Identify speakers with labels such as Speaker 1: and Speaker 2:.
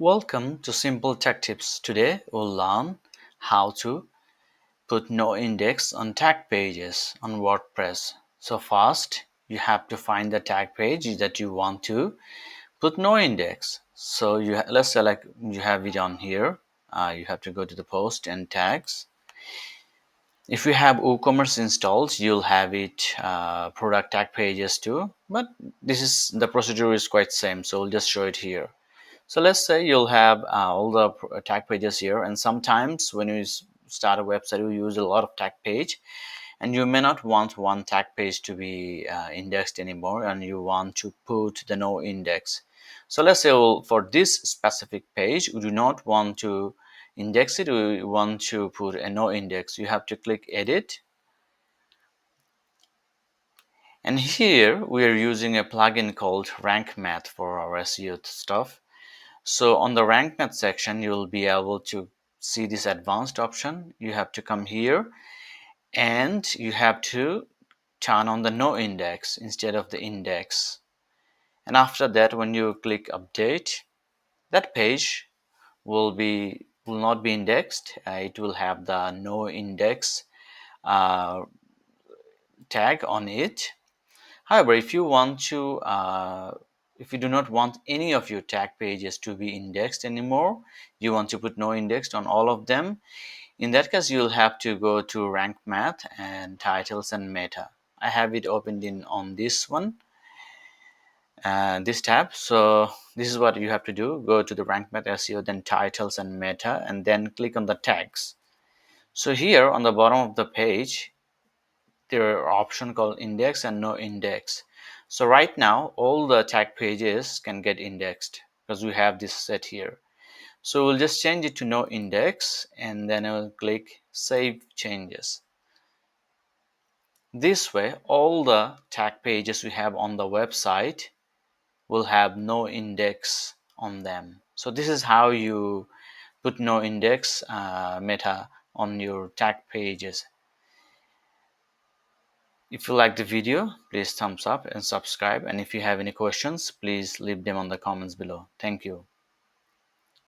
Speaker 1: Welcome to Simple Tech Tips. Today we'll learn how to put no index on tag pages on WordPress. So first you have to find the tag page that you want to put no index. So let's select, you have it on here. You have to go to the post and tags. If you have WooCommerce installed, you'll have it product tag pages too. But the procedure is quite same. So we'll just show it here. So let's say you'll have all the tag pages here, and sometimes when you start a website, you use a lot of tag page, and you may not want one tag page to be indexed anymore, and you want to put the no index. So let's say for this specific page, we do not want to index it, we want to put a no index. You have to click edit, and here we are using a plugin called RankMath for our SEO stuff. So on the RankMath section, you'll be able to see this advanced option. You have to come here and you have to turn on the no index instead of the index. And after that, when you click update, that page will not be indexed. It will have the no index uh, tag on it. However, if you do not want any of your tag pages to be indexed anymore, you want to put no indexed on all of them, in that case you'll have to go to Rank Math and Titles and Meta. I have it opened on this one, this tab. So this is what you have to do. Go to the Rank Math SEO, then Titles and Meta, and then click on the tags. So here on the bottom of the page, there are option called index and no index. So right now all the tag pages can get indexed because we have this set here. So we'll just change it to no index, and then I'll click save changes. This way all the tag pages we have on the website will have no index on them. So this is how you put no index meta on your tag pages. If you like the video, please thumbs up and subscribe, and if you have any questions, please leave them on the comments below. Thank you.